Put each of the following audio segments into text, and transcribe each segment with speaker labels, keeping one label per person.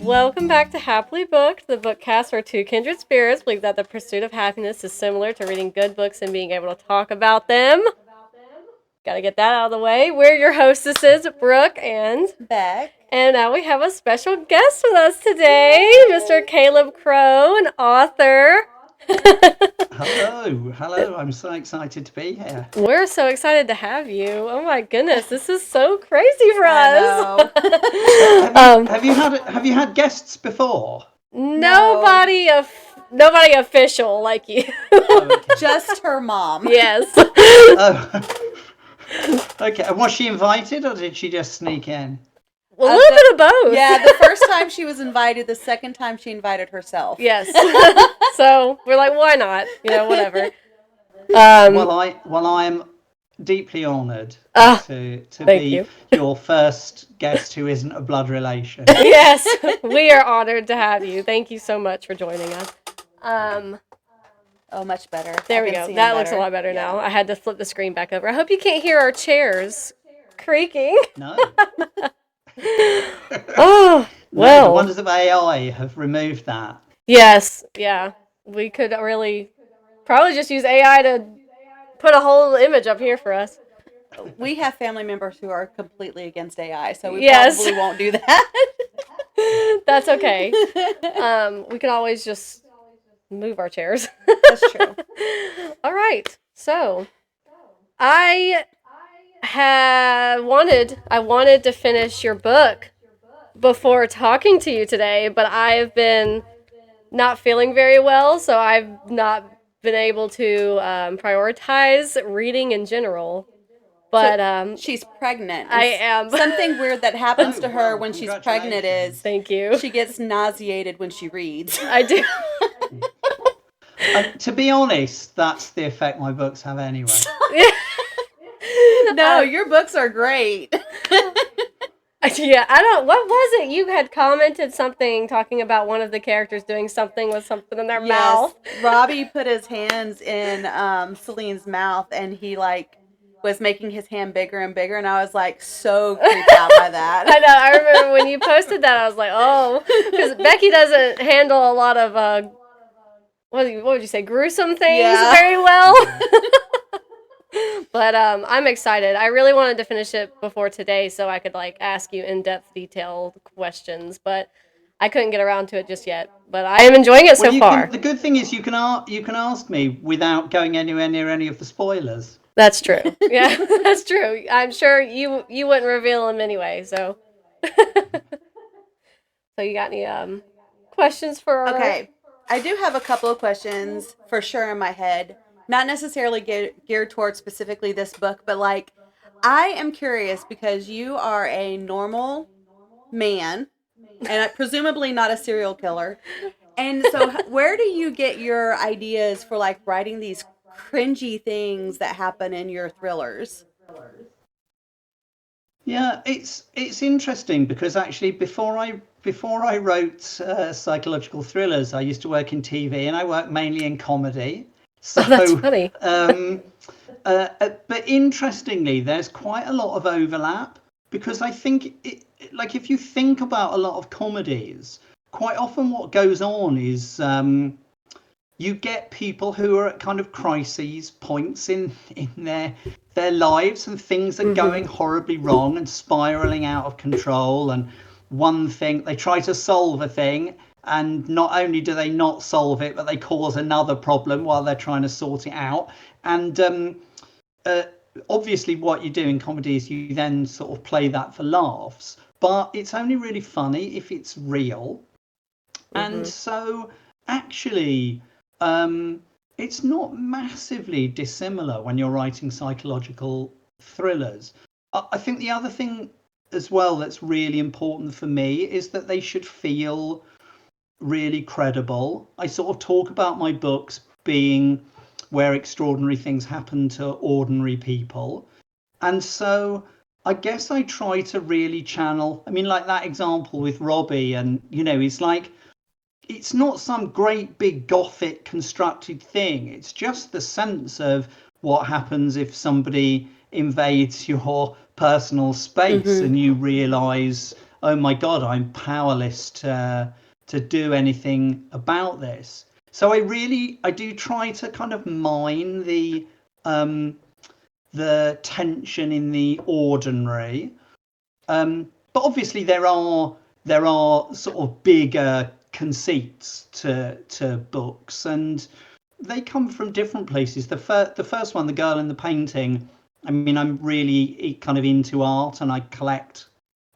Speaker 1: Welcome back to Happily Booked, the bookcast where two kindred spirits believe that the pursuit of happiness is similar to reading good books and being able to talk about them. Gotta get that out of the way. We're your hostesses, Brooke and
Speaker 2: Beck.
Speaker 1: And now we have a special guest with us today, Mr. Caleb Crowe, an author.
Speaker 3: Hello. I'm so excited to be here.
Speaker 1: We're so excited to have you. Oh my goodness, this is so crazy for us.
Speaker 3: Have you had guests before?
Speaker 1: Nobody official like you.
Speaker 3: Okay.
Speaker 2: Just her mom.
Speaker 1: Yes.
Speaker 3: Okay. And was she invited or did she just sneak in?
Speaker 1: Well, a little bit of both.
Speaker 2: Yeah, the first time she was invited, the second time she invited herself.
Speaker 1: Yes. So we're like, why not? Whatever.
Speaker 3: Well, I am deeply honoured to be your first guest who isn't a blood relation.
Speaker 1: Yes, we are honoured to have you. Thank you so much for joining us.
Speaker 2: Oh, much better.
Speaker 1: There we go. That looks a lot better now. I had to flip the screen back over. I hope you can't hear our chairs creaking.
Speaker 3: No.
Speaker 1: Oh, well.
Speaker 3: The wonders of AI have removed that.
Speaker 1: Yes. Yeah. We could really probably just use AI to put a whole image up here for us.
Speaker 2: We have family members who are completely against AI, so we
Speaker 1: Yes.
Speaker 2: probably won't do that.
Speaker 1: That's okay. We can always just move our chairs.
Speaker 2: That's true.
Speaker 1: All right. So, I wanted to finish your book before talking to you today, but I've been not feeling very well, so I've not been able to prioritize reading in general. But
Speaker 2: she's pregnant.
Speaker 1: I am.
Speaker 2: Something weird that happens to her when she's pregnant is
Speaker 1: thank you.
Speaker 2: She gets nauseated when she reads.
Speaker 1: I do.
Speaker 3: To be honest, that's the effect my books have anyway.
Speaker 2: No, your books are great.
Speaker 1: Yeah, what was it? You had commented something talking about one of the characters doing something with something in their mouth.
Speaker 2: Robbie put his hands in Celine's mouth and he was making his hand bigger and bigger, and I was so creeped out by that.
Speaker 1: I know. I remember when you posted that, I was like, oh, because Becky doesn't handle a lot of what would you say, gruesome things very well. But I'm excited. I really wanted to finish it before today so I could ask you in-depth, detailed questions, but I couldn't get around to it just yet. But I am enjoying it so far.
Speaker 3: The good thing is you can ask me without going anywhere near any of the spoilers.
Speaker 1: That's true. Yeah, that's true. I'm sure you wouldn't reveal them anyway. So, so you got any questions for?
Speaker 2: Okay, I do have a couple of questions for sure in my head. Not necessarily geared towards specifically this book, but I am curious because you are a normal man and presumably not a serial killer. And so where do you get your ideas for writing these cringy things that happen in your thrillers?
Speaker 3: Yeah, it's interesting because actually before I wrote psychological thrillers, I used to work in TV and I worked mainly in comedy. So,
Speaker 1: that's funny.
Speaker 3: But interestingly, there's quite a lot of overlap because I think if you think about a lot of comedies, quite often what goes on is you get people who are at kind of crises points in their lives and things are going horribly wrong and spiraling out of control. And one thing, they try to solve a thing. And not only do they not solve it, but they cause another problem while they're trying to sort it out. And obviously what you do in comedy is you then sort of play that for laughs. But it's only really funny if it's real. And so actually, it's not massively dissimilar when you're writing psychological thrillers. I think the other thing as well that's really important for me is that they should feel really credible. I sort of talk about my books being where extraordinary things happen to ordinary people. And so I guess I try to really channel, that example with Robbie, and, it's not some great big gothic constructed thing. It's just the sense of what happens if somebody invades your personal space and you realise oh my God, I'm powerless to do anything about this. So I do try to kind of mine the tension in the ordinary. But obviously there are sort of bigger conceits to books, and they come from different places. The first one, The Girl in the Painting. I mean, I'm really kind of into art, and I collect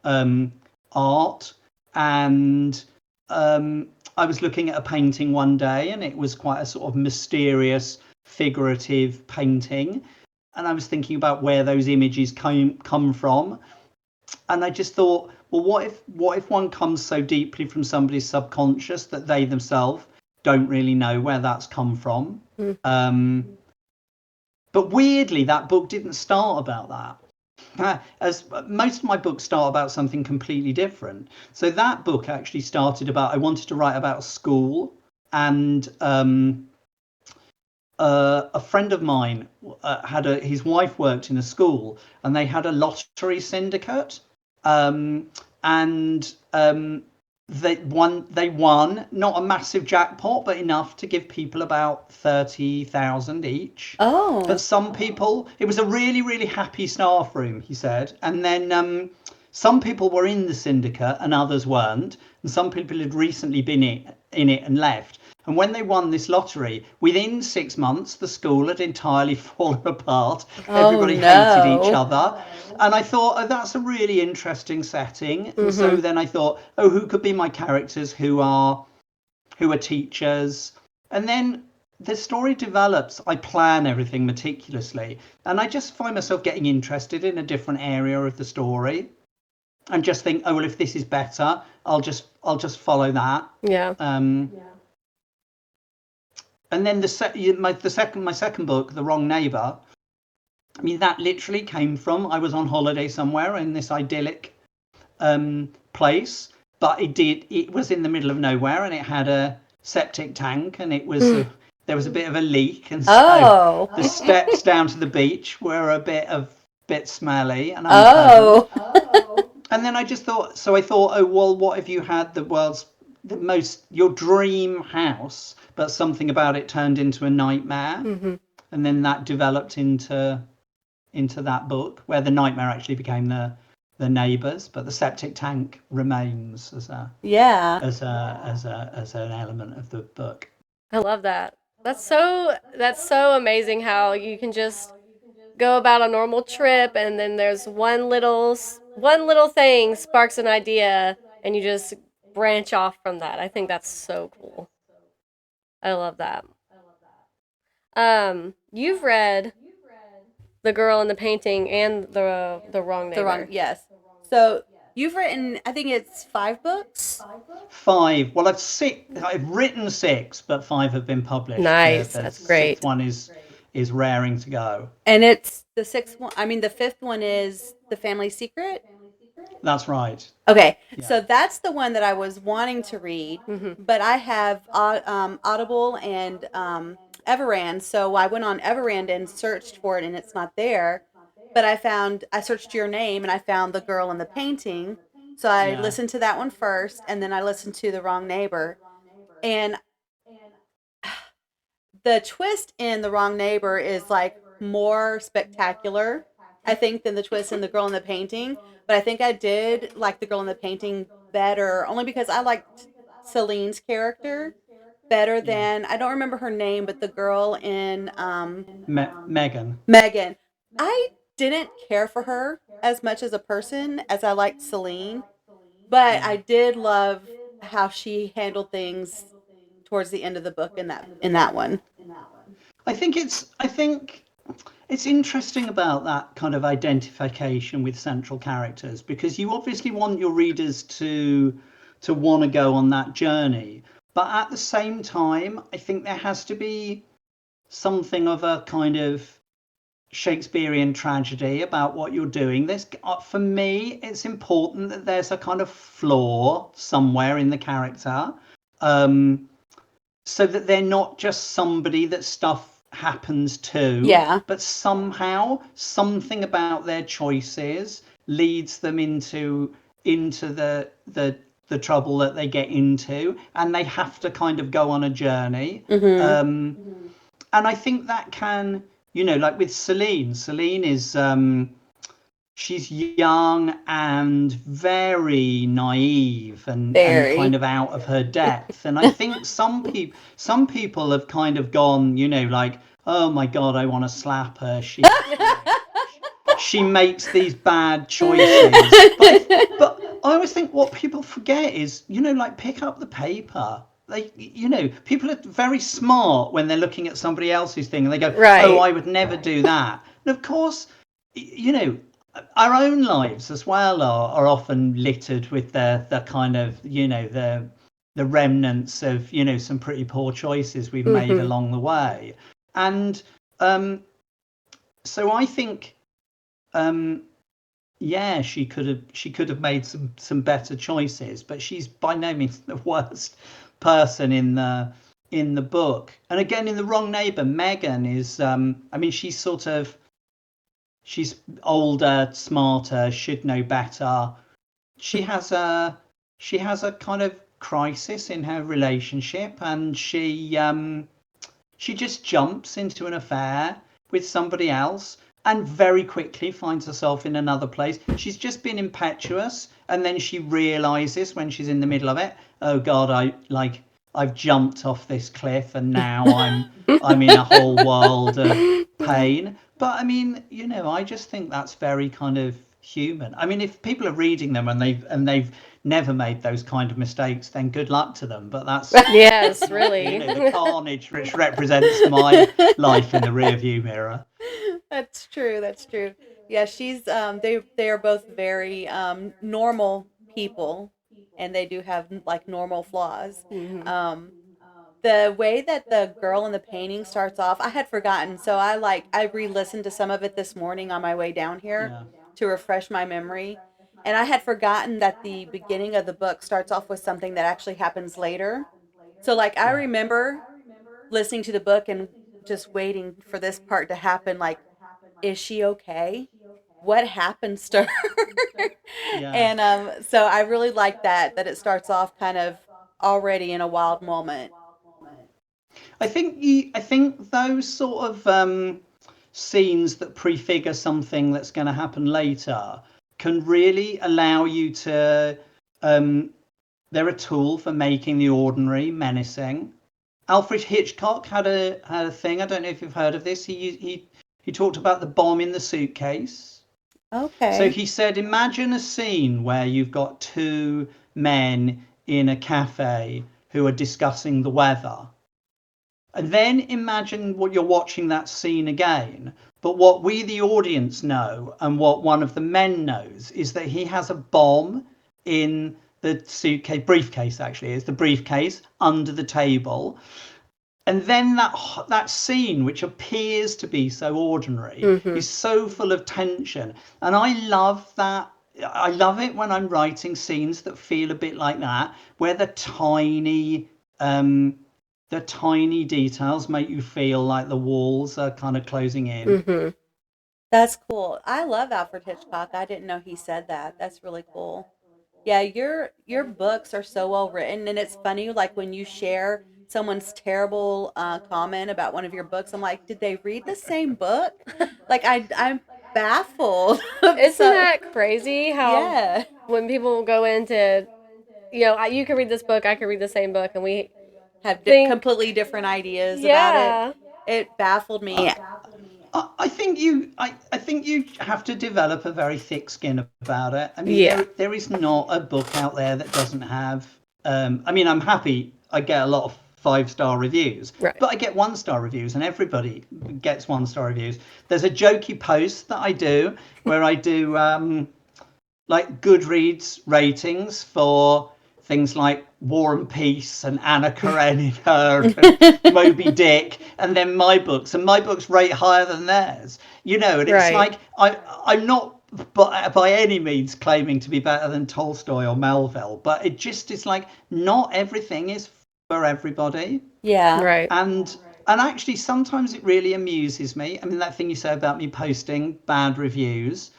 Speaker 3: art. And I was looking at a painting one day, and it was quite a sort of mysterious, figurative painting. And I was thinking about where those images come from, and I just thought, well, what if one comes so deeply from somebody's subconscious that they themselves don't really know where that's come from? But weirdly, that book didn't start about that. As most of my books start about something completely different. So that book actually started about, I wanted to write about school, and a friend of mine his wife worked in a school, and they had a lottery syndicate, and they won not a massive jackpot, but enough to give people about 30,000 each.
Speaker 2: Oh.
Speaker 3: But some people, it was a really, really happy staff room, he said. And then some people were in the syndicate and others weren't. And some people had recently been in it and left. And when they won this lottery, within 6 months, the school had entirely fallen apart. Everybody hated each other. And I thought, oh, that's a really interesting setting. And so then I thought, oh, who could be my characters who are teachers? And then the story develops. I plan everything meticulously. And I just find myself getting interested in a different area of the story. And just think, oh, well, if this is better, I'll just follow that.
Speaker 1: Yeah.
Speaker 3: And then my second book, The Wrong Neighbor. I mean, that literally came from, I was on holiday somewhere in this idyllic place, but it was in the middle of nowhere, and it had a septic tank, and it was there was a bit of a leak, and so the steps down to the beach were a bit smelly and unpleasant. And then I thought, oh well, what if you had your dream house, but something about it turned into a nightmare? And then that developed into that book, where the nightmare actually became the neighbours, but the septic tank remains as an element of the book.
Speaker 1: I love that. That's so amazing how you can just go about a normal trip, and then there's one little thing sparks an idea, and you just branch off from that. I think that's so cool. I love that. You've read The Girl in the Painting and the Wrong Neighbor.
Speaker 2: Yes. So you've written, I think it's 5 books.
Speaker 3: 5. Well, I've written 6, but 5 have been published.
Speaker 1: Nice. That's great.
Speaker 3: The 6th one is raring to go.
Speaker 2: And it's the 6th one. I mean, the 5th one is The Family Secret.
Speaker 3: That's right.
Speaker 2: Okay, so that's the one that I was wanting to read, but I have Audible and Everand, so I went on Everand and searched for it, and it's not there. But I searched your name, and I found The Girl in the Painting. So I listened to that one first, and then I listened to The Wrong Neighbor. And the twist in The Wrong Neighbor is like more spectacular, I think, than the twist in The Girl in the Painting. But I think I did like The Girl in the Painting better, only because I liked Celine's character better than, I don't remember her name, but the girl in
Speaker 3: Megan.
Speaker 2: Megan. I didn't care for her as much as a person as I liked Celine, but I did love how she handled things towards the end of the book in that one.
Speaker 3: I think it's interesting about that kind of identification with central characters, because you obviously want your readers to want to go on that journey. But at the same time, I think there has to be something of a kind of Shakespearean tragedy about what you're doing. For me, it's important that there's a kind of flaw somewhere in the character, so that they're not just somebody that stuff happens to, but somehow something about their choices leads them into into the trouble that they get into, and they have to kind of go on a journey. And I think that can, like with Celine. Celine is she's young and very naive and kind of out of her depth. And I think some people have kind of gone, like, oh my God, I want to slap her. She makes these bad choices. But I always think what people forget is, like, pick up the paper. People are very smart when they're looking at somebody else's thing and they go, oh, I would never do that. And of course, our own lives as well are often littered with the kind of, the remnants of, some pretty poor choices we've made along the way. And so I think, she could have made some better choices, but she's by no means the worst person in the book. And again, in The Wrong Neighbor, Megan is she's older, smarter, should know better. She has a kind of crisis in her relationship, and she just jumps into an affair with somebody else and very quickly finds herself in another place. She's just been impetuous, and then she realizes when she's in the middle of it, oh God, I've jumped off this cliff, and now I'm in a whole world of pain. But I mean, I just think that's very kind of human. I mean, if people are reading them and they've never made those kind of mistakes, then good luck to them. But that's
Speaker 1: yes, really
Speaker 3: the carnage which represents my life in the rearview mirror.
Speaker 2: That's true. Yeah, she's they are both very normal people, and they do have like normal flaws. The way that the girl in the painting starts off, I had forgotten, so I re-listened to some of it this morning on my way down here to refresh my memory, and I had forgotten that the beginning of the book starts off with something that actually happens later. So like I remember listening to the book and just waiting for this part to happen, like, is she okay? What happens to her? And so I really like that it starts off kind of already in a wild moment.
Speaker 3: I think those sort of scenes that prefigure something that's going to happen later can really allow you to. They're a tool for making the ordinary menacing. Alfred Hitchcock had a thing. I don't know if you've heard of this. He talked about the bomb in the suitcase.
Speaker 2: Okay.
Speaker 3: So he said, imagine a scene where you've got two men in a cafe who are discussing the weather. And then imagine what you're watching that scene again. But what we, the audience, know, and what one of the men knows, is that he has a bomb in the briefcase, actually, is the briefcase under the table. And then that scene, which appears to be so ordinary, is so full of tension. And I love that. I love it when I'm writing scenes that feel a bit like that, where the tiny details make you feel like the walls are kind of closing in.
Speaker 2: That's cool. I love Alfred Hitchcock. I didn't know he said that. That's really cool. Yeah, your books are so well written, and it's funny, like when you share someone's terrible comment about one of your books, I'm like, did they read the same book? Like I'm baffled.
Speaker 1: Isn't that crazy how
Speaker 2: Yeah.
Speaker 1: when people go into, you can read this book, I can read the same book, and we
Speaker 2: have
Speaker 1: think
Speaker 2: completely different ideas about it. It baffled me.
Speaker 3: I think you have to develop a very thick skin about it. I mean, there is not a book out there that doesn't have. I mean, I'm happy I get a lot of 5-star reviews, but I get 1-star reviews, and everybody gets 1-star reviews. There's a jokey post that I do where I do like Goodreads ratings for things like War and Peace and Anna Karenina and Moby Dick, and then my books rate higher than theirs. And it's like I'm not by any means claiming to be better than Tolstoy or Melville, but it just is like not everything is for everybody.
Speaker 2: Yeah.
Speaker 1: Right.
Speaker 3: And actually sometimes it really amuses me. I mean, that thing you say about me posting bad reviews,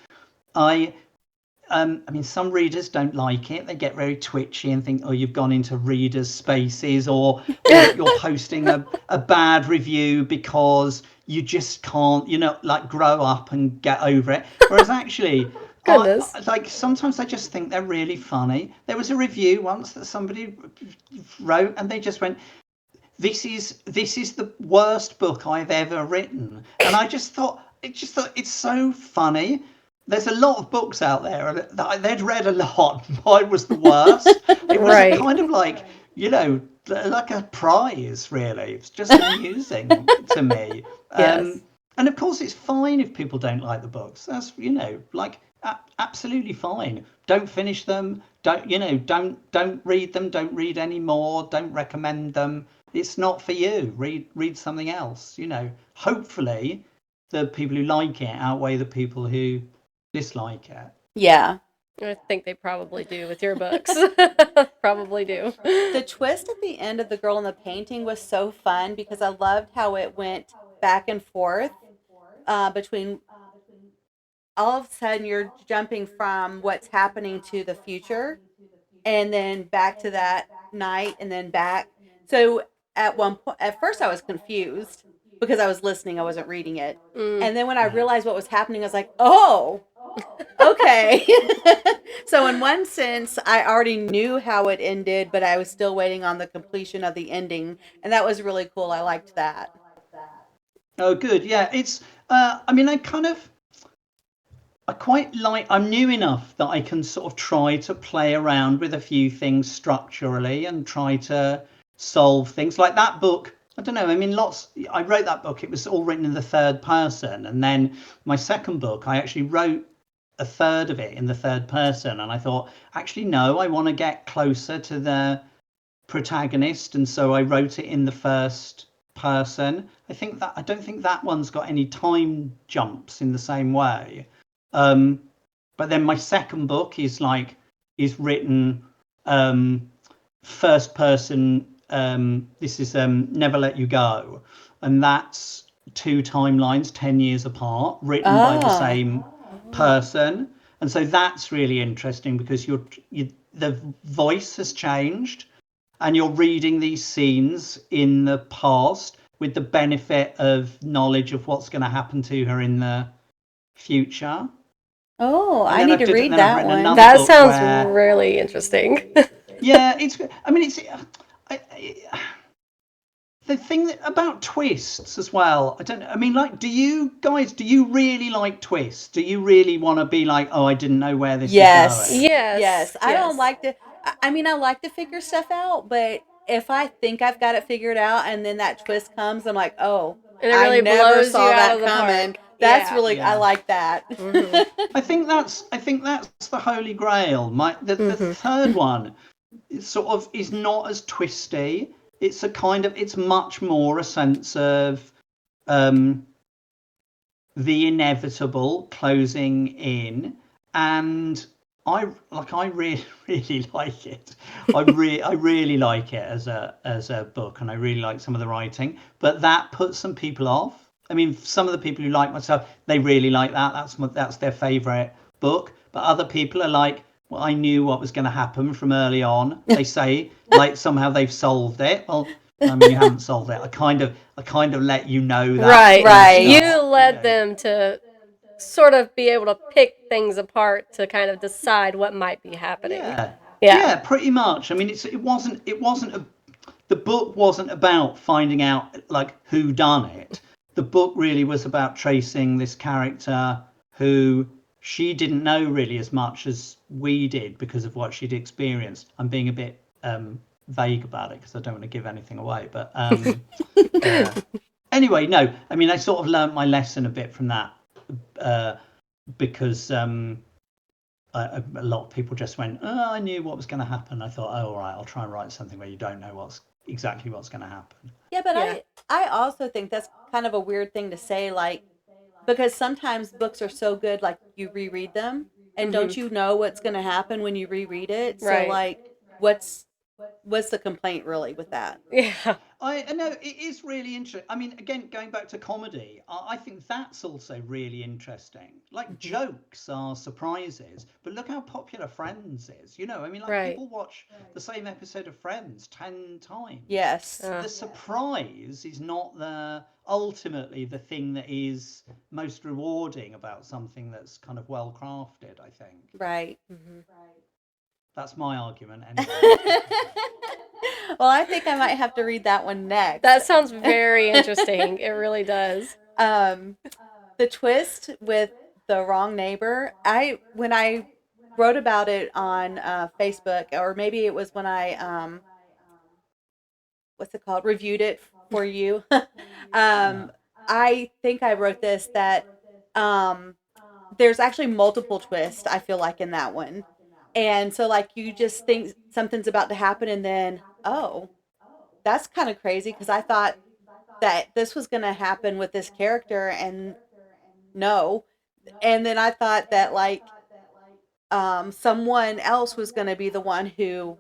Speaker 3: I mean, some readers don't like it. They get very twitchy and think, oh, you've gone into readers' spaces, or you're posting a bad review because you just can't, like grow up and get over it. Whereas actually,
Speaker 1: Goodness.
Speaker 3: like sometimes I just think they're really funny. There was a review once that somebody wrote, and they just went, this is the worst book I've ever written. And I just thought it's so funny. There's a lot of books out there that they'd read a lot. Mine was the worst. It was
Speaker 1: Right.
Speaker 3: kind of like, like a prize, really. It's just amusing to me.
Speaker 1: Yes.
Speaker 3: And of course, it's fine if people don't like the books. That's, like absolutely fine. Don't finish them. Don't read them. Don't read any more. Don't recommend them. It's not for you. Read something else. Hopefully, the people who like it outweigh the people who dislike it.
Speaker 2: Yeah.
Speaker 1: I think they probably do with your books. Probably do.
Speaker 2: The twist at the end of The Girl in the Painting was so fun because I loved how it went back and forth between all of a sudden you're jumping from what's happening to the future and then back to that night and then back. So at first I was confused because I was listening, I wasn't reading it. And then when I realized what was happening, I was like, oh, okay. So in one sense, I already knew how it ended, but I was still waiting on the completion of the ending. And that was really cool. I liked that.
Speaker 3: Oh, good. Yeah, it's. I mean, I quite like. I'm new enough that I can sort of try to play around with a few things structurally and try to solve things. Like that book. I don't know. I mean, I wrote that book. It was all written in the third person, and then my second book, I actually wrote a third of it in the third person, and I thought, actually, no, I want to get closer to the protagonist, and so I wrote it in the first person. I don't think that one's got any time jumps in the same way. But then my second book is written first person. This is Never Let You Go, and that's two timelines 10 years apart, written by the same person. And so that's really interesting because the voice has changed and you're reading these scenes in the past with the benefit of knowledge of what's going to happen to her in the future.
Speaker 2: Oh, I need to read that one.
Speaker 1: That sounds really interesting.
Speaker 3: Yeah, I mean, the thing about twists as well. I don't know. I mean, like, do you really like twists? Do you really want to be like, oh, I didn't know where this is going?
Speaker 2: Yes. I don't like to. I mean, I like to figure stuff out, but if I think I've got it figured out and then that twist comes, I'm like, oh,
Speaker 1: and it really
Speaker 2: I never
Speaker 1: blows
Speaker 2: saw
Speaker 1: you
Speaker 2: that
Speaker 1: out of the
Speaker 2: coming.
Speaker 1: park.
Speaker 2: That's really, I like that.
Speaker 3: I think that's the holy grail. The third one sort of is not as twisty. It's it's much more a sense of the inevitable closing in, and I really really like it. I really like it as a book, and I really like some of the writing. But that puts some people off. I mean, some of the people who like myself, they really like that. That's their favorite book. But other people are like, well, I knew what was going to happen from early on. They say like somehow they've solved it. Well, I mean, you haven't solved it. I kind of let you know that.
Speaker 1: Right. You led them to sort of be able to pick things apart to kind of decide what might be happening.
Speaker 3: Yeah, pretty much. I mean, the book wasn't about finding out like who done it. The book really was about tracing this character who she didn't know really as much as we did because of what she'd experienced. I'm being a bit vague about it because I don't want to give anything away. But anyway, no. I mean, I sort of learned my lesson a bit from that because a lot of people just went, oh, I knew what was going to happen. I thought, oh, all right, I'll try and write something where you don't know exactly what's going to happen.
Speaker 2: Yeah, but I also think that's kind of a weird thing to say, like, because sometimes books are so good, like you reread them, and don't you know what's going to happen when you reread it? So, like, what's the complaint really with that?
Speaker 1: Yeah.
Speaker 3: I know it is really interesting. I mean, again, going back to comedy, I think that's also really interesting. Like
Speaker 2: Mhm.
Speaker 3: jokes are surprises, but look how popular Friends is. I mean, like
Speaker 1: Right.
Speaker 3: people watch the same episode of Friends 10 times.
Speaker 2: Yes.
Speaker 1: Uh,
Speaker 3: The surprise is not ultimately the thing that is most rewarding about something that's kind of well crafted, I think.
Speaker 2: Right.
Speaker 1: mhm.
Speaker 3: That's my argument anyway.
Speaker 2: Well, I think I might have to read that one next.
Speaker 1: That sounds very interesting. It really does.
Speaker 2: The twist with the wrong neighbor. When I wrote about it on Facebook, or maybe it was when I what's it called, reviewed it for you.
Speaker 3: Yeah.
Speaker 2: I think I wrote this that um, there's actually multiple twists. I feel like in that one, and so like you just think something's about to happen, and then oh, that's kind of crazy because I thought that this was going to happen with this character, and no. And then I thought that like someone else was going to be the one who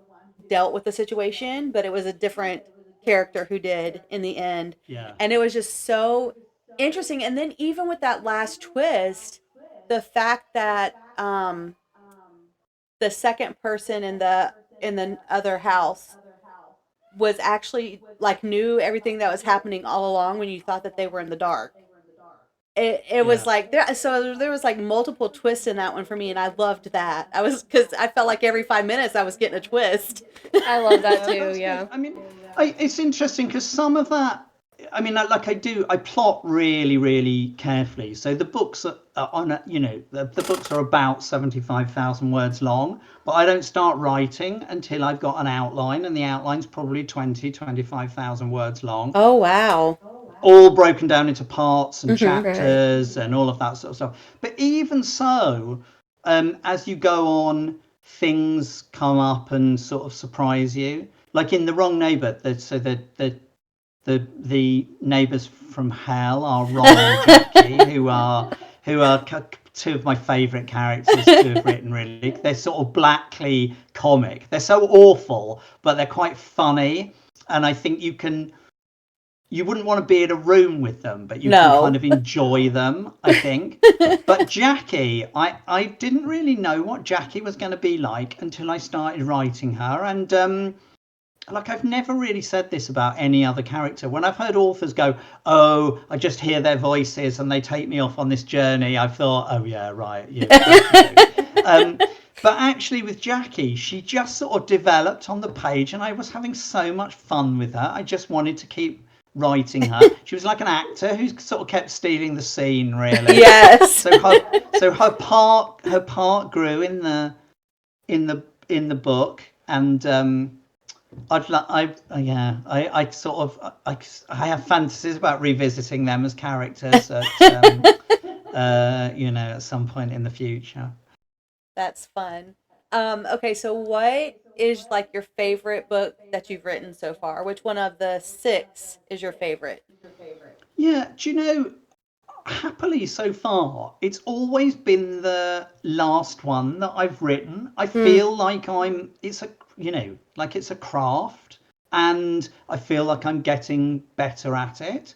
Speaker 2: dealt with the situation, but it was a different character who did in the end.
Speaker 3: Yeah.
Speaker 2: And it was just so interesting. And then even with that last twist, the fact that the second person in the other house was actually like knew everything that was happening all along when you thought that they were in the dark. It was
Speaker 3: Yeah.
Speaker 2: like there was like multiple twists in that one for me, and I loved that. Because I felt like every 5 minutes I was getting a twist.
Speaker 1: I love that too.
Speaker 3: That's
Speaker 1: Yeah.
Speaker 3: good. I mean, it's interesting because some of that, I mean, like I plot really, really carefully. So the books are on, the books are about 75,000 words long, but I don't start writing until I've got an outline, and the outline's probably 25,000 words long,
Speaker 2: Oh wow.
Speaker 3: all broken down into parts and
Speaker 2: Mm-hmm.
Speaker 1: Right.
Speaker 3: chapters and all of that sort of stuff. But even so, as you go on, things come up and sort of surprise you. Like in The Wrong Neighbor, the neighbors from hell are Ron and Jackie, who are two of my favourite characters to have written. Really, they're sort of blackly comic. They're so awful, but they're quite funny, and I think you wouldn't want to be in a room with them, but you can
Speaker 2: No.
Speaker 3: kind of enjoy them, I think. But Jackie, I didn't really know what Jackie was going to be like until I started writing her. And like I've never really said this about any other character. When I've heard authors go, "Oh, I just hear their voices and they take me off on this journey," I've thought, "Oh yeah, right, yeah." But actually, with Jackie, she just sort of developed on the page, and I was having so much fun with her. I just wanted to keep writing her. She was like an actor who sort of kept stealing the scene, really.
Speaker 2: Yes.
Speaker 3: So her part grew in the book, and I sort of I have fantasies about revisiting them as characters at some point in the future.
Speaker 2: That's fun. Okay, so what is like your favorite book that you've written so far? Which one of the 6 is your favorite?
Speaker 3: Yeah, do you know, happily so far, it's always been the last one that I've written. I feel like it's a craft, and I feel like I'm getting better at it.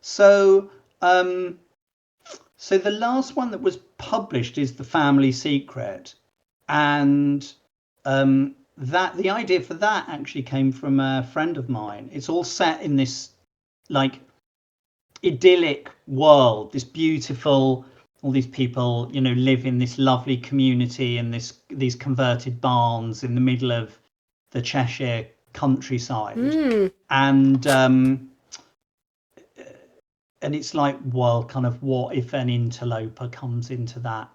Speaker 3: So, so the last one that was published is The Family Secret, and that the idea for that actually came from a friend of mine. It's all set in this like idyllic world, this beautiful, all these people live in this lovely community in these converted barns in the middle of the Cheshire countryside. And it's like, well, kind of what if an interloper comes into that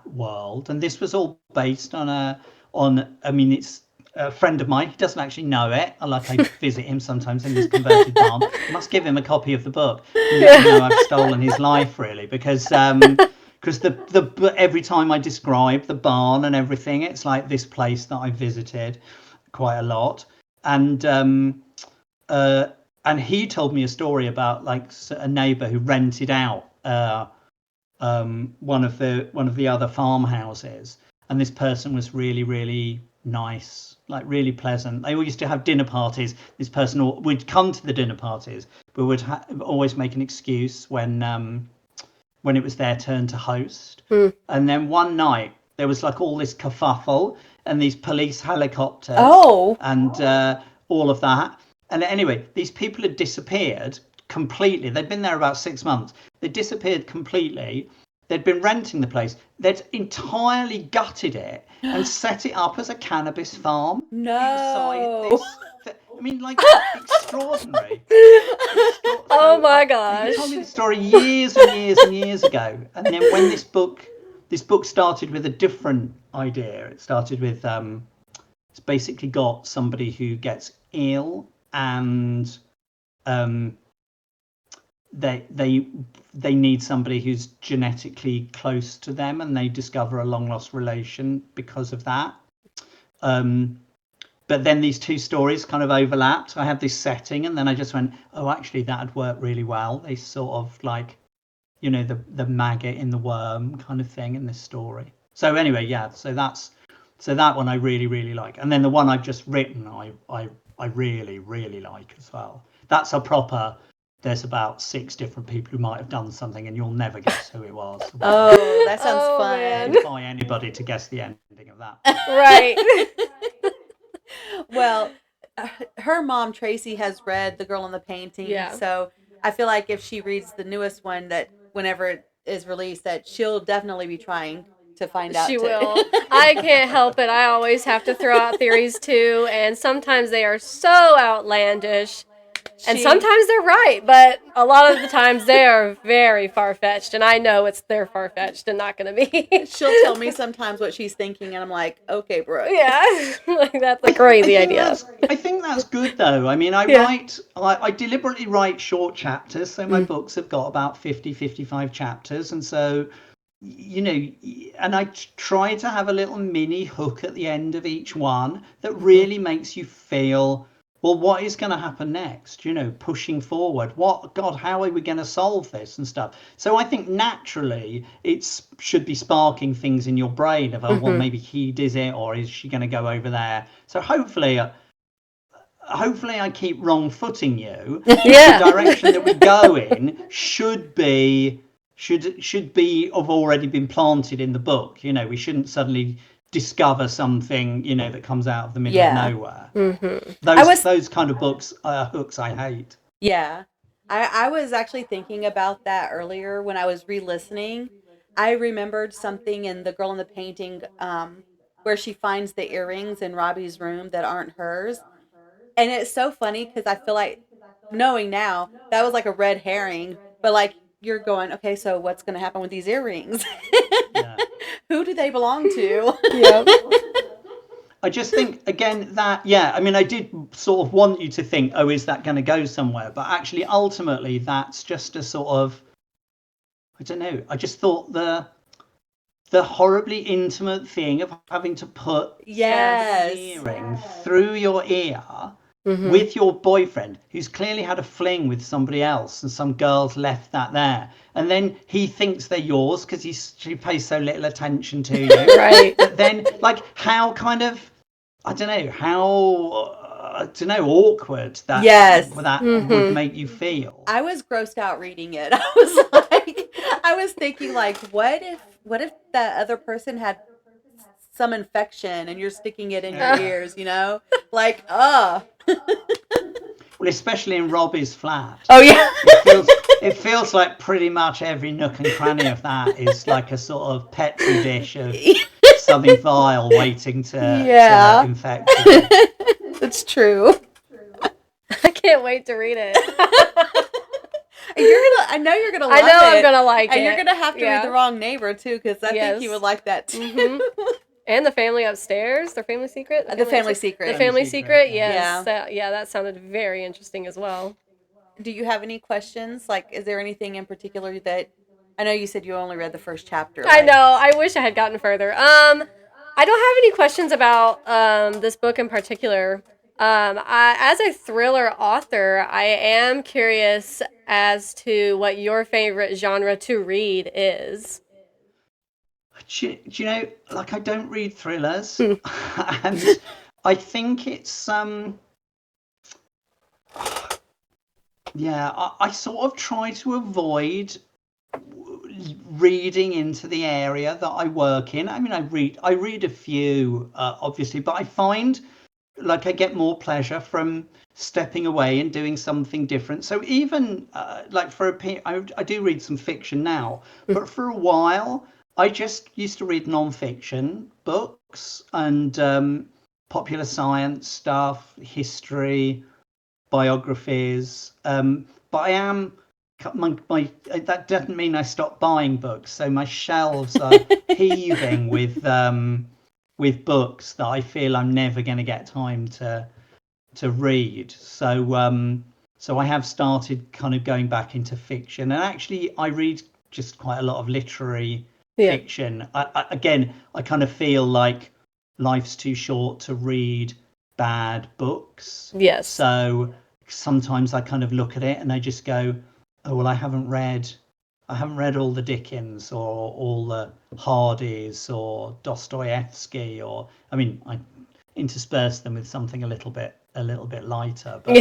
Speaker 3: world? And this was all based on I mean, it's a friend of mine. He doesn't actually know it. I visit him sometimes in this converted barn. I must give him a copy of the book. I've stolen his life, really, because the every time I describe the barn and everything, it's like this place that I visited quite a lot. And he told me a story about like a neighbor who rented out one of the other farmhouses, and this person was really, really nice, like really pleasant. They all used to have dinner parties. This person would come to the dinner parties, but would always make an excuse when it was their turn to host. And then one night there was like all this kerfuffle and these police helicopters and all of that. And anyway, these people had disappeared completely. They'd been there about 6 months. They disappeared completely. They'd been renting the place. They'd entirely gutted it and set it up as a cannabis farm.
Speaker 2: No.
Speaker 3: Inside this, I mean, like, extraordinary.
Speaker 1: Oh my gosh.
Speaker 3: He told me the story years and years and years ago. And then when this book started with a different idea. It started with it's basically got somebody who gets ill and they need somebody who's genetically close to them, and they discover a long lost relation because of that. But then these two stories kind of overlapped. I had this setting, and then I just went, oh, actually that'd work really well. They sort of like, you know, the maggot in the worm kind of thing in this story. So anyway, yeah, so that one I really, really like. And then the one I've just written, I really, really like as well. That's a proper, there's about 6 different people who might have done something and you'll never guess who it was.
Speaker 2: Oh, that sounds fun.
Speaker 1: Man.
Speaker 3: I defy anybody to guess the ending of that.
Speaker 1: Right.
Speaker 2: Well, her mom, Tracy, has read The Girl in the Painting.
Speaker 1: Yeah.
Speaker 2: So I feel like if she reads the newest one, that whenever it is released, that she'll definitely be trying to find out.
Speaker 1: She will. I can't help it. I always have to throw out theories too, and sometimes they are so outlandish. And sometimes they're right, but a lot of the times they are very far-fetched, and I know they're far-fetched and not going to be.
Speaker 2: She'll tell me sometimes what she's thinking, and I'm like, okay, Brooke.
Speaker 1: Yeah, like that's a crazy idea.
Speaker 3: I think that's good, though. I mean, I deliberately write short chapters, so my books have got about 55 chapters, and so, you know, and I try to have a little mini hook at the end of each one that really makes you feel, well, what is going to happen next? You know, pushing forward. How are we going to solve this and stuff? So I think naturally it should be sparking things in your brain of, well, maybe he did it, or is she going to go over there? So hopefully I keep wrong footing you.
Speaker 1: Yeah.
Speaker 3: The direction that we go in should be have already been planted in the book. You know, we shouldn't suddenly discover something, you know, that comes out of the middle of nowhere. Those kind of books hooks I hate.
Speaker 2: Yeah. I was actually thinking about that earlier when I was re-listening. I remembered something in The Girl in the Painting where she finds the earrings in Robbie's room that aren't hers. And it's so funny because I feel like, knowing now, that was like a red herring. But like, you're going, okay, so what's going to happen with these earrings?
Speaker 3: Yeah.
Speaker 2: Who do they belong to?
Speaker 1: Yep.
Speaker 3: I just think, again, that, yeah, I mean, I did sort of want you to think, oh, is that going to go somewhere? But actually, ultimately, that's just a sort of, I don't know, I just thought the horribly intimate thing of having to put
Speaker 2: Yes.
Speaker 3: an earring through your ear with your boyfriend, who's clearly had a fling with somebody else, and some girls left that there, and then he thinks they're yours because she pays so little attention to you.
Speaker 1: Right.
Speaker 3: But then, like, how kind of, I don't know, awkward that would make you feel.
Speaker 2: I was grossed out reading it. I was thinking, like, what if the other person had some infection and you're sticking it in your ears, you know? Like,
Speaker 3: Well, especially in Robbie's flat.
Speaker 2: Oh, yeah.
Speaker 3: It feels like pretty much every nook and cranny of that is like a sort of petri dish of something vile waiting to infect you.
Speaker 2: It's true.
Speaker 1: I can't wait to read it.
Speaker 2: I know you're gonna like it.
Speaker 1: I know I'm gonna like it.
Speaker 2: And you're gonna have to read The Wrong Neighbor too, because I think you would like that too.
Speaker 1: And The Family Upstairs, Their Family Secret.
Speaker 2: The Family Secret.
Speaker 1: The Family Secret. Yes. That sounded very interesting as well.
Speaker 2: Do you have any questions? Like, is there anything in particular that, I know you said you only read the first chapter. Right?
Speaker 1: I know. I wish I had gotten further. I don't have any questions about this book in particular. As a thriller author, I am curious as to what your favorite genre to read is.
Speaker 3: Do you know, like I don't read thrillers,
Speaker 1: Hmm.
Speaker 3: and I think it's yeah, I sort of try to avoid reading into the area that I work in. I mean, I read a few, obviously, but I find like I get more pleasure from stepping away and doing something different. So even like for I do read some fiction now, but for a while I just used to read non-fiction books and popular science stuff, history, biographies. But I am my that doesn't mean I stopped buying books. So my shelves are heaving with books that I feel I'm never going to get time to read. So I have started kind of going back into fiction, and actually I read just quite a lot of literary
Speaker 1: Yeah.
Speaker 3: fiction. Again, I kind of feel like life's too short to read bad books.
Speaker 1: Yes.
Speaker 3: So sometimes I kind of look at it and I just go, oh well, I haven't read all the Dickens or all the Hardys or Dostoevsky, or I mean I intersperse them with something a little bit lighter, but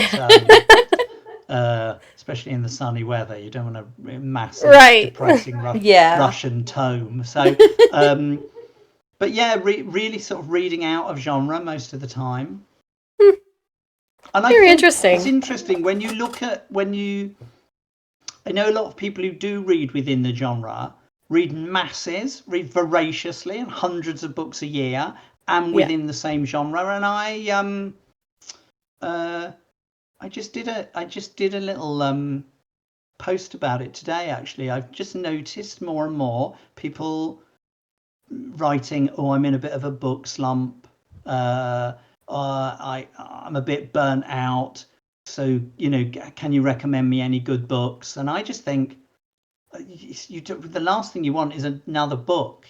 Speaker 3: especially in the sunny weather, you don't want a massive,
Speaker 1: Right.
Speaker 3: depressing
Speaker 2: Yeah.
Speaker 3: Russian tome. So, but yeah, really sort of reading out of genre most of the time. And I
Speaker 1: Very
Speaker 3: think it's
Speaker 1: interesting.
Speaker 3: interesting I know a lot of people who do read within the genre read masses, read voraciously, and hundreds of books a year, and
Speaker 1: Yeah.
Speaker 3: within the same genre. And uh, I just did a little post about it today. Actually, I've just noticed more and more people writing, "Oh, I'm in a bit of a book slump. Uh, I'm a bit burnt out. So can you recommend me any good books?" And I just think the last thing you want is another book.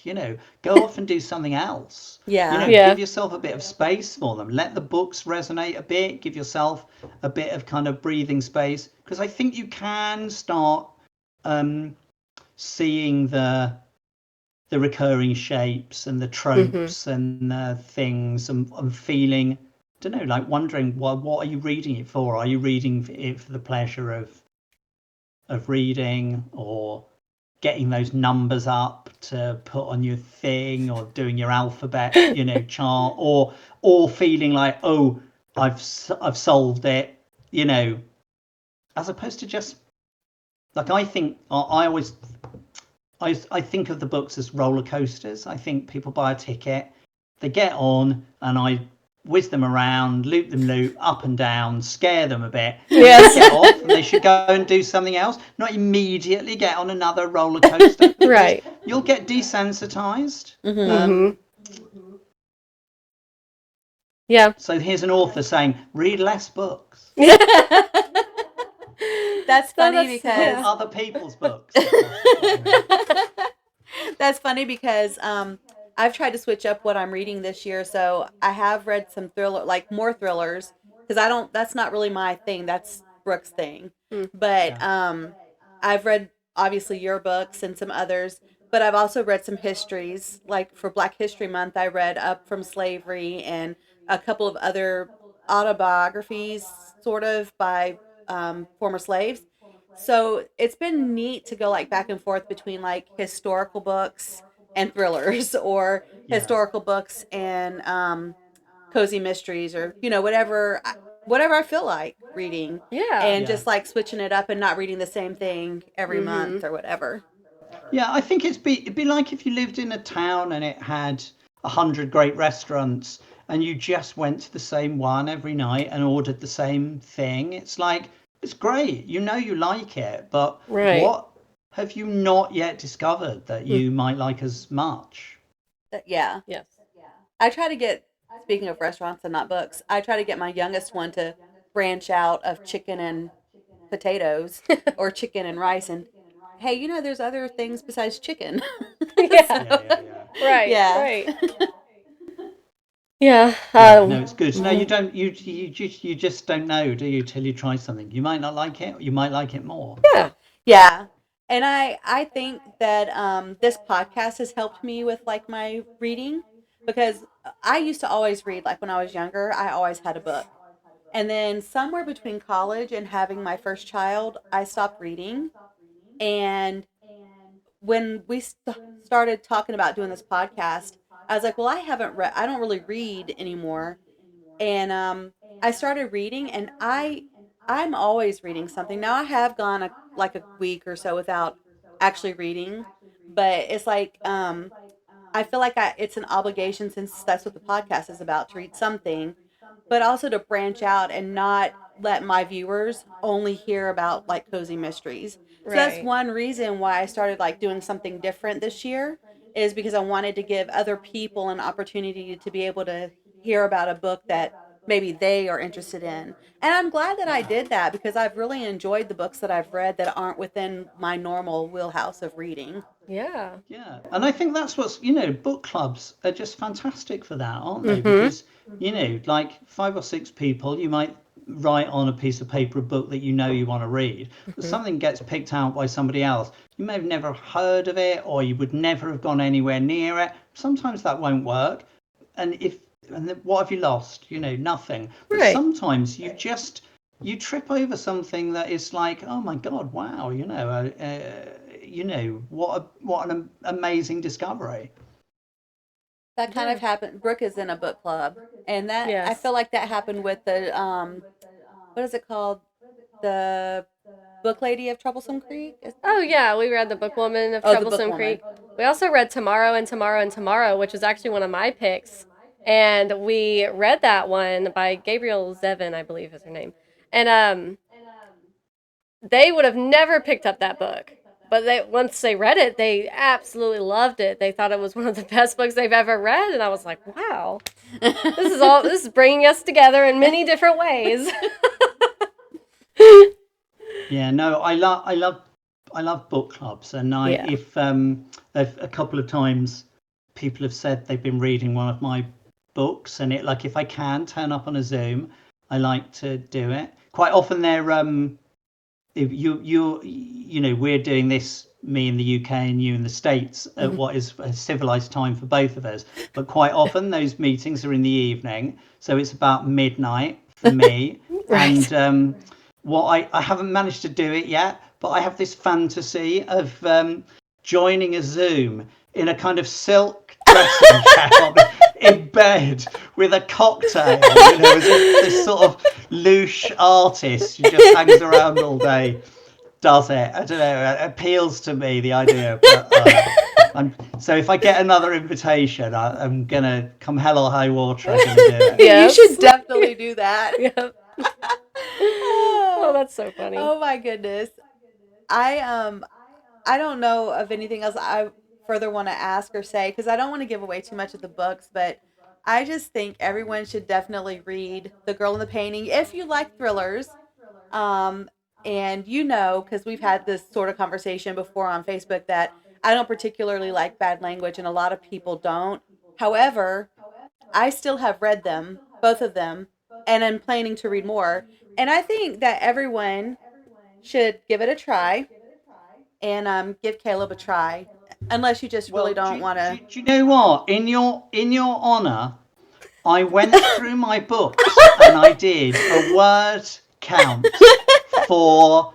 Speaker 3: Go off and do something else.
Speaker 2: Yeah.
Speaker 1: Yeah.
Speaker 3: Give yourself a bit of space for them. Let the books resonate a bit. Give yourself a bit of kind of breathing space, because I think you can start seeing the recurring shapes and the
Speaker 1: Hmm.
Speaker 3: tropes and things, and feeling, I don't know, like wondering what are you reading it for? Are you reading it for the pleasure of reading, or getting those numbers up to put on your thing, or doing your alphabet chart, or feeling like, oh, I've solved it, as opposed to just like, I think I always I think of the books as roller coasters. I think people buy a ticket, they get on, and I whiz them around, loop, up and down, scare them a bit, and then
Speaker 1: Yes.
Speaker 3: they get off, and they should go and do something else, not immediately get on another roller coaster, because
Speaker 1: Right.
Speaker 3: you'll get desensitized.
Speaker 2: Mm-hmm.
Speaker 1: Yeah.
Speaker 3: So here's an author saying, read less books.
Speaker 2: That's funny
Speaker 1: that's-
Speaker 2: because
Speaker 3: Read
Speaker 1: yeah.
Speaker 3: other people's books. Of course, is what I mean.
Speaker 2: that's funny because I've tried to switch up what I'm reading this year. So I have read some more thrillers, because I don't. That's not really my thing. That's Brooke's thing.
Speaker 1: Hmm.
Speaker 2: But
Speaker 3: Yeah.
Speaker 2: I've read obviously your books and some others. But I've also read some histories. Like for Black History Month, I read Up from Slavery and a couple of other autobiographies, sort of by former slaves. So it's been neat to go like back and forth between like historical books and thrillers, or
Speaker 3: Yeah.
Speaker 2: historical books and cozy mysteries, or whatever I feel like reading,
Speaker 1: Yeah.
Speaker 2: and
Speaker 3: Yeah.
Speaker 2: just like switching it up and not reading the same thing every
Speaker 1: Hmm.
Speaker 2: month or whatever.
Speaker 3: Yeah, I think it'd be like if you lived in a town and it had 100 great restaurants, and you just went to the same one every night and ordered the same thing. It's like, it's great. You like it, but
Speaker 1: Right.
Speaker 3: what have you not yet discovered that
Speaker 1: Hmm.
Speaker 3: you might like as much?
Speaker 2: Yeah.
Speaker 1: Yes.
Speaker 2: I try to get, speaking of restaurants and not books, I try to get my youngest one to branch out of chicken and potatoes or chicken and rice, and hey, there's other things besides chicken.
Speaker 1: Yeah.
Speaker 3: Yeah, yeah, yeah.
Speaker 1: Right.
Speaker 2: Yeah.
Speaker 1: Right. Yeah.
Speaker 3: Yeah, no, it's good. No, you just don't know, do you, till you try something. You might not like it, or you might like it more.
Speaker 1: Yeah.
Speaker 2: Yeah. And I think that this podcast has helped me with like my reading because I used to always read like when I was younger. I always had a book. And then somewhere between college and having my first child, I stopped reading. And when we started talking about doing this podcast, I was like, well, I haven't read, I don't really read anymore. And I started reading, and I'm always reading something. Now I have gone like a week or so without actually reading, but it's like I feel like it's an obligation since that's what the podcast is about to read something, but also to branch out and not let my viewers only hear about like cozy mysteries. So that's
Speaker 1: Right.
Speaker 2: one reason why I started like doing something different this year is because I wanted to give other people an opportunity to be able to hear about a book that maybe they are interested in. And I'm glad that I did that because I've really enjoyed the books that I've read that aren't within my normal wheelhouse of reading.
Speaker 1: Yeah.
Speaker 3: Yeah, and I think that's what's, book clubs are just fantastic for that, aren't they?
Speaker 1: Mm-hmm.
Speaker 3: Because, like 5 or 6 people, you might write on a piece of paper a book that you want to read, but
Speaker 1: Mm-hmm.
Speaker 3: something gets picked out by somebody else. You may have never heard of it, or you would never have gone anywhere near it. Sometimes that won't work. And what have you lost? Nothing. But
Speaker 1: Right.
Speaker 3: sometimes you trip over something that is like, oh my God, wow, what an amazing discovery.
Speaker 2: That kind
Speaker 1: Yeah.
Speaker 2: of happened. Brooke is in a book club, and that I
Speaker 1: Yes.
Speaker 2: feel like that happened with the what is it called? The Book Lady of Troublesome Creek?
Speaker 1: Oh yeah, we read The Book Woman of
Speaker 2: Oh, the Book
Speaker 1: Troublesome
Speaker 2: Woman.
Speaker 1: Creek. We also read Tomorrow and Tomorrow and Tomorrow, which was actually one of my picks. And we read that one by Gabrielle Zevin, I believe is her name. And they would have never picked up that book. But once they read it, they absolutely loved it. They thought it was one of the best books they've ever read, and I was like, "Wow, this is bringing us together in many different ways."
Speaker 3: Yeah, no, I love book clubs, and
Speaker 1: Yeah.
Speaker 3: if a couple of times people have said they've been reading one of my books, and like if I can turn up on a Zoom, I like to do it. Quite often they're if we're doing this, me in the UK and you in the States, at
Speaker 1: Mhm.
Speaker 3: what is a civilized time for both of us. But quite often those meetings are in the evening, so it's about midnight for me.
Speaker 1: Right.
Speaker 3: And what I haven't managed to do it yet, but I have this fantasy of joining a Zoom in a kind of silk dressing gown in bed with a cocktail, as if this sort of louche artist who just hangs around all day does it. I don't know. It appeals to me, the idea, but so if I get another invitation, I'm gonna come hell or high water. I'm gonna do it.
Speaker 2: You should
Speaker 1: Yes.
Speaker 2: definitely do that.
Speaker 1: Yep. Oh, that's so funny.
Speaker 2: Oh my goodness. I I don't know of anything else I further want to ask or say because I don't want to give away too much of the books, but I just think everyone should definitely read The Girl in the Painting if you like thrillers. Um, and because we've had this sort of conversation before on Facebook that I don't particularly like bad language and a lot of people don't. However, I still have read them, both of them, and I'm planning to read more. And I think that everyone should give it a try and give Caleb a try, unless you just really
Speaker 3: Well,
Speaker 2: don't want to.
Speaker 3: do you know what? In your honor, I went through my books and I did a word count for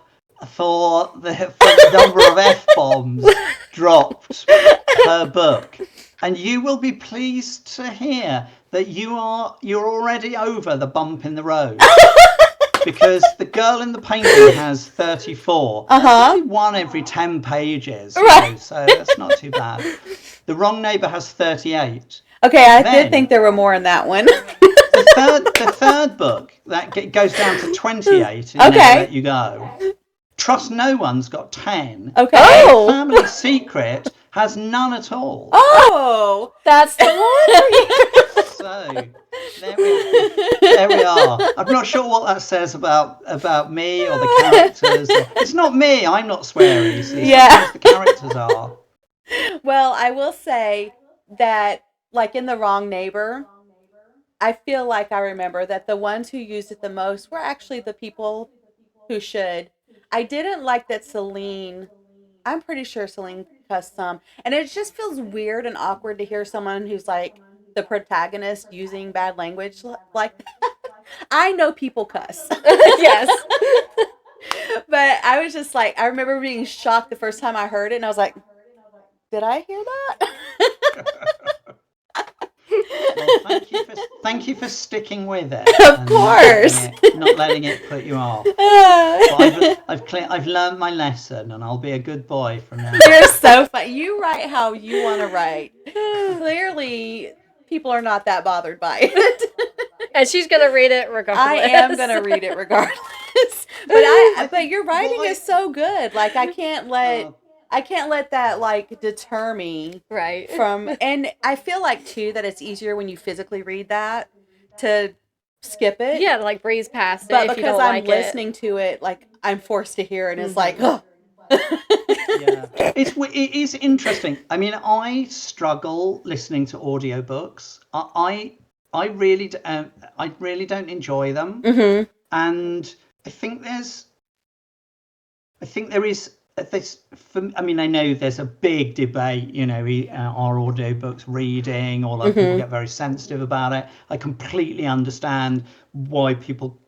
Speaker 3: the number of f bombs dropped per book, and you will be pleased to hear that you're already over the bump in the road. Because the girl in the painting has 34.
Speaker 2: Uh
Speaker 3: That's
Speaker 2: huh.
Speaker 3: only one every 10 pages,
Speaker 2: Right.
Speaker 3: so that's not too bad. The wrong neighbor has 38.
Speaker 2: Okay, I did think
Speaker 3: Then
Speaker 2: there were more in that one.
Speaker 3: the third book that goes down to 28 in Never
Speaker 2: Okay.
Speaker 3: Let You Go. Trust No One's got 10,
Speaker 2: Okay.
Speaker 3: and The
Speaker 1: Oh,
Speaker 3: Family Secret has none at all.
Speaker 2: Oh.
Speaker 1: that's the one.
Speaker 3: So there we are. I'm not sure what that says about me or the characters. It's not me. I'm not sweary. You see,
Speaker 2: Yeah.
Speaker 3: sometimes the characters are.
Speaker 2: Well, I will say that, like in The Wrong Neighbor, I feel like I remember that the ones who used it the most were actually the people who should. I didn't like that Celine I'm pretty sure Celine cussed some. And it just feels weird and awkward to hear someone who's like the protagonist using bad language like that. I know people cuss.
Speaker 1: Yes.
Speaker 2: But I was just like, I remember being shocked the first time I heard it, and I was like, did I hear that?
Speaker 3: Well, thank you for sticking with it.
Speaker 2: Of course.
Speaker 3: Not letting it put you off. Well, I've learned my lesson, and I'll be a good boy from now on.
Speaker 2: You're so funny. You write how you want to write. Clearly, people are not that bothered by it.
Speaker 1: And she's gonna read it regardless.
Speaker 2: I am gonna read it regardless. But your writing is so good. Like I can't let that like deter me
Speaker 1: Right.
Speaker 2: from. And I feel like too that it's easier when you physically read that to skip it.
Speaker 1: Yeah, to like breeze past it.
Speaker 2: But
Speaker 1: if you
Speaker 2: because
Speaker 1: don't
Speaker 2: I'm
Speaker 1: like
Speaker 2: listening to it, like I'm forced to hear it, and it's like, oh.
Speaker 3: Yeah, it is interesting. I mean, I struggle listening to audiobooks. I really don't enjoy them, and I think there is this. I mean, I know there's a big debate. You know, are audiobooks reading? Although people get very sensitive about it, I completely understand why people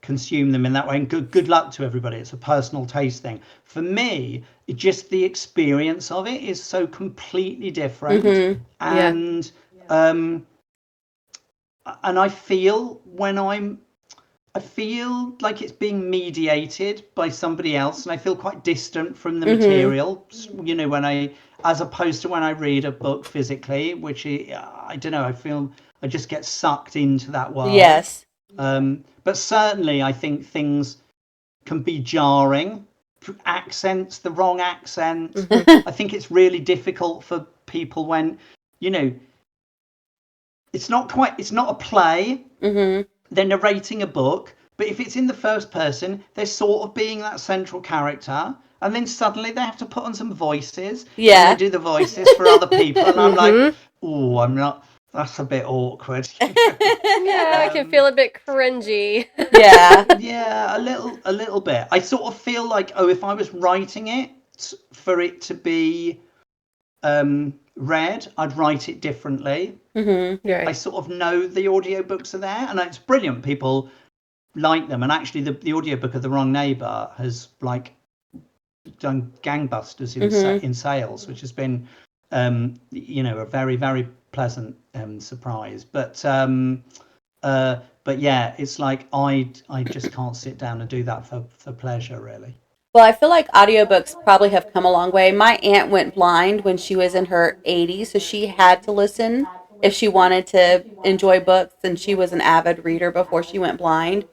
Speaker 3: consume them in that way. And good luck to everybody. It's a personal taste thing. For me, just the experience of it is so completely different, and I feel I feel like it's being mediated by somebody else, and I feel quite distant from the material. You know, as opposed to when I read a book physically, which I don't know. I feel I just get sucked into that world.
Speaker 2: Yes.
Speaker 3: But certainly, I think things can be jarring. Accents, the wrong accent. I think it's really difficult for people when, you know, it's not a play. They're narrating a book, but if it's in the first person, they're sort of being that central character, and then suddenly they have to put on some voices.
Speaker 2: Yeah.
Speaker 3: And they do the voices for other people, and I'm like, oh, I'm not. That's a bit awkward.
Speaker 1: Yeah, I can feel a bit cringy.
Speaker 2: Yeah.
Speaker 3: Yeah, a little bit. I sort of feel like, if I was writing it for it to be read, I'd write it differently.
Speaker 1: Right.
Speaker 3: I sort of know the audiobooks are there, and it's brilliant. People like them, and actually the audiobook of The Wrong Neighbor has like done gangbusters in sales, which has been you know, a very, very pleasant surprise. But yeah, it's like I just can't sit down and do that for pleasure, really.
Speaker 2: Well, I feel like audiobooks probably have come a long way. My aunt went blind when she was in her 80s, so she had to listen if she wanted to enjoy books, and she was an avid reader before she went blind.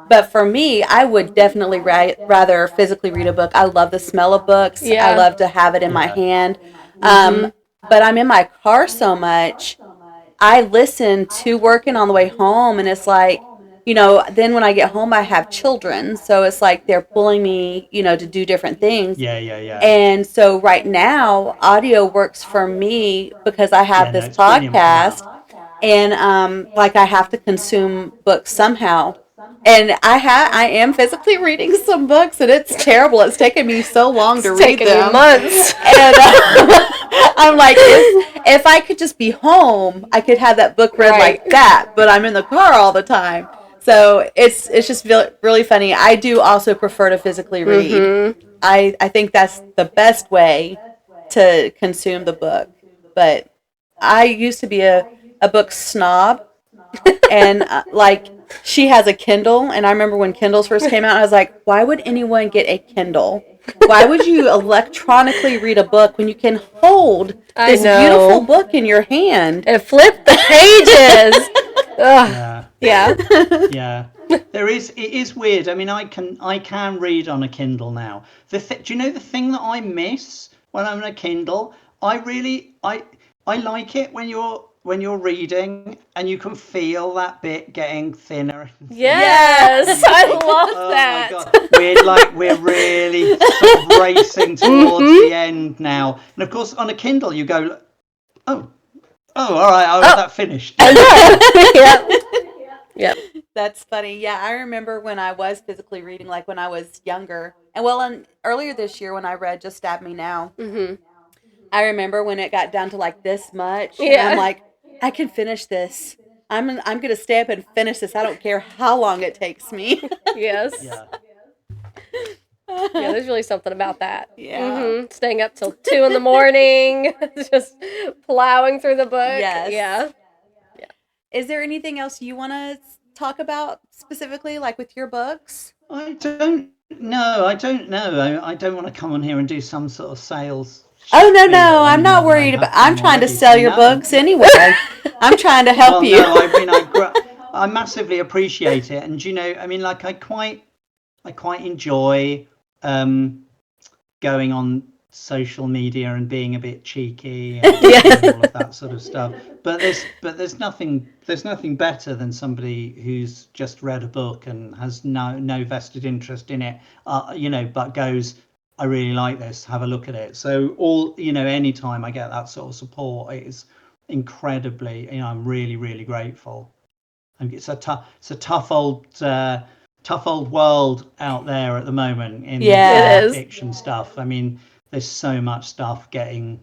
Speaker 2: But for me, I would definitely rather physically read a book. I love the smell of books.
Speaker 1: Yeah.
Speaker 2: I love to have it in my hand. But I'm in my car so much, I listen to working on the way home, and it's like, you know, then when I get home, I have children. So it's like they're pulling me, you know, to do different things.
Speaker 3: Yeah.
Speaker 2: And so right now, audio works for me because I have this podcast, and like I have to consume books somehow. And I am physically reading some books, and it's terrible. It's taken me so long to read them.
Speaker 1: Me months.
Speaker 2: And I'm like, if I could just be home, I could have that book read like that. But I'm in the car all the time. So it's just really funny. I do also prefer to physically read. I think that's the best way to consume the book. But I used to be a book snob, and like she has a Kindle, and I remember when Kindles first came out, I was like, why would anyone get a Kindle? Why would you electronically read a book when you can hold this beautiful book in your hand
Speaker 1: and flip the pages? Yeah.
Speaker 3: It is weird. I mean, I can read on a Kindle now. Do you know the thing that I miss when I'm on a Kindle? I like it when you're reading and you can feel that bit getting thinner.
Speaker 1: Yes, I love that.
Speaker 3: My God. We're really sort of racing towards the end now. And of course, on a Kindle, you go, oh, all right, that finished.
Speaker 1: Yeah. Yep.
Speaker 2: That's funny. Yeah, I remember when I was physically reading, like when I was younger. And well, earlier this year when I read Just Stab Me Now, I remember when it got down to like this much, and I'm
Speaker 1: Yeah.
Speaker 2: like, I can finish this. I'm gonna stay up and finish this. I don't care how long it takes me.
Speaker 1: Yes.
Speaker 3: Yeah.
Speaker 1: Yeah, there's really something about that.
Speaker 2: Yeah.
Speaker 1: Staying up till 2 in the morning, just plowing through the book.
Speaker 2: Yes.
Speaker 1: Yeah.
Speaker 2: Is there anything else you want to talk about specifically, like with your books?
Speaker 3: I don't know. I don't know. I don't want to come on here and do some sort of sales.
Speaker 2: Oh no,
Speaker 3: spiel
Speaker 2: no, I'm
Speaker 3: any more
Speaker 2: not
Speaker 3: than I
Speaker 2: worried about.
Speaker 3: have
Speaker 2: I'm
Speaker 3: done
Speaker 2: trying to
Speaker 3: already.
Speaker 2: sell
Speaker 3: So
Speaker 2: your
Speaker 3: no.
Speaker 2: books anyway. I'm trying to help
Speaker 3: Well,
Speaker 2: you.
Speaker 3: no. I mean, I massively appreciate it, and I mean, like, I quite enjoy going on social media and being a bit cheeky and all of that sort of stuff. But there's nothing better than somebody who's just read a book and has no vested interest in it, but goes, I really like this, have a look at it. So anytime I get that sort of support, it is incredibly, I'm really grateful. And it's a tough old world out there at the moment in
Speaker 2: Yeah.
Speaker 1: It is.
Speaker 3: fiction stuff. I mean, there's so much stuff getting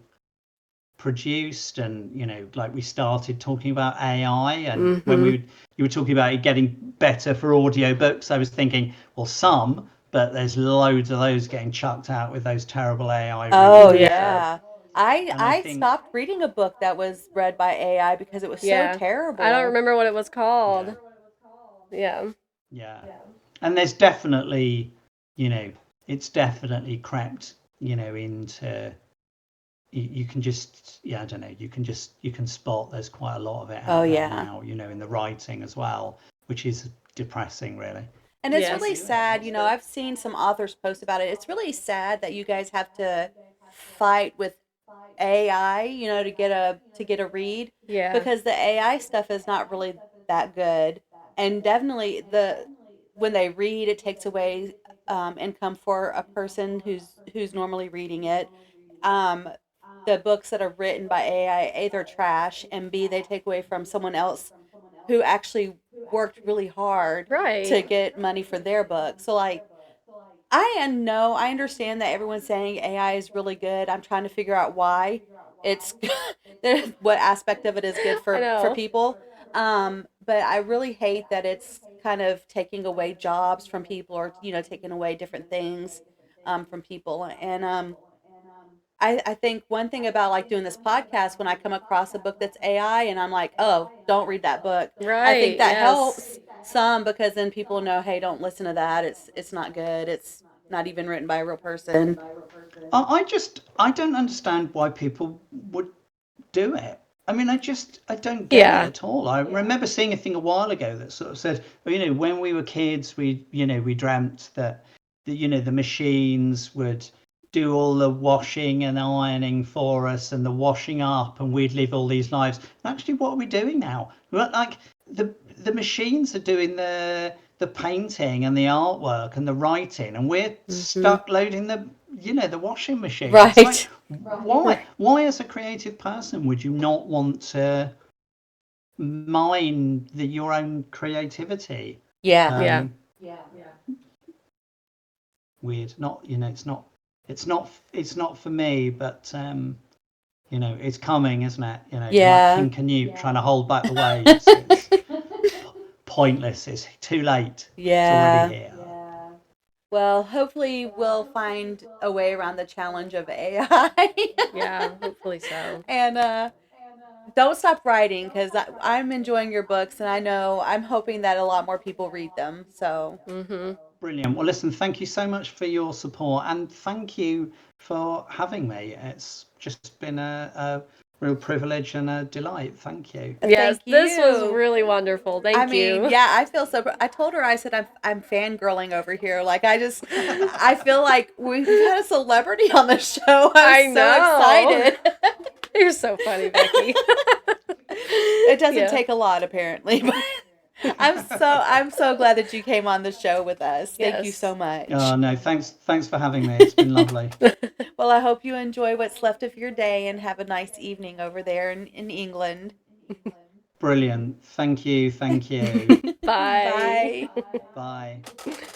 Speaker 3: produced, and like we started talking about AI, and when you were talking about it getting better for audiobooks, I was thinking, well, but there's loads of those getting chucked out with those terrible AI
Speaker 2: Oh
Speaker 3: readers.
Speaker 2: yeah. I
Speaker 3: think
Speaker 2: stopped reading a book that was read by AI because it was so terrible.
Speaker 1: I don't remember what it was called. Yeah.
Speaker 3: Yeah. And there's definitely, it's definitely crept, into, you can just, I don't know, you can spot there's quite a lot of it out there now, in the writing as well, which is depressing, really.
Speaker 2: And it's really sad, I've seen some authors post about it. It's really sad that you guys have to fight with AI, to get a read.
Speaker 1: Yeah.
Speaker 2: Because the AI stuff is not really that good. And definitely when they read, it takes away income for a person who's normally reading it. The books that are written by AI, A, they're trash, and B, they take away from someone else who actually worked really hard to
Speaker 1: Right.
Speaker 2: get money for their book. So like I understand that everyone's saying AI is really good. I'm trying to figure out why it's what aspect of it is good
Speaker 1: I
Speaker 2: for
Speaker 1: know.
Speaker 2: people. But I really hate that it's kind of taking away jobs from people, or taking away different things from people. And I think one thing about like doing this podcast, when I come across a book that's AI and I'm like, oh, don't read that book. I think
Speaker 1: Right.
Speaker 2: that
Speaker 1: Yes.
Speaker 2: helps some, because then people know, hey, don't listen to that. It's not good. It's not even written by a real person.
Speaker 3: I don't understand why people would do it. I mean, I don't get it at all. I remember seeing a thing a while ago that sort of said, well, when we were kids, we dreamt that the machines would do all the washing and ironing for us and the washing up, and we'd live all these lives. And actually, what are we doing now? Like the machines are doing the painting and the artwork and the writing, and we're stuck loading the washing machine.
Speaker 2: Right.
Speaker 3: It's like, why as a creative person would you not want to mine your own creativity?
Speaker 2: Yeah.
Speaker 3: Weird. Not, it's not for me, but it's coming, isn't it?
Speaker 2: Yeah.
Speaker 3: Like King Canute trying to hold back the waves. It's pointless. It's too late.
Speaker 2: Yeah.
Speaker 3: It's already here.
Speaker 2: Well, hopefully we'll find a way around the challenge of AI.
Speaker 1: Yeah, hopefully so.
Speaker 2: And don't stop writing, because I'm enjoying your books, and I'm hoping that a lot more people read them. So
Speaker 3: Brilliant. Well, listen, thank you so much for your support, and thank you for having me. It's just been a real privilege and a delight. Thank you.
Speaker 1: Yes,
Speaker 2: Thank
Speaker 1: this was
Speaker 2: you.
Speaker 1: really wonderful. Thank
Speaker 2: I mean,
Speaker 1: you.
Speaker 2: yeah, I feel so. I told her, I said, I'm fangirling over here. Like, I feel like we've had a celebrity on the show. I'm so excited.
Speaker 1: You're so funny, Becky.
Speaker 2: It doesn't take a lot, apparently. But I'm so glad that you came on the show with us. Thank you
Speaker 1: Yes.
Speaker 2: so much.
Speaker 3: Oh no, thanks for having me. It's been lovely.
Speaker 2: Well, I hope you enjoy what's left of your day and have a nice evening over there in England.
Speaker 3: Brilliant. Thank you.
Speaker 1: Bye.
Speaker 2: Bye.
Speaker 3: Bye.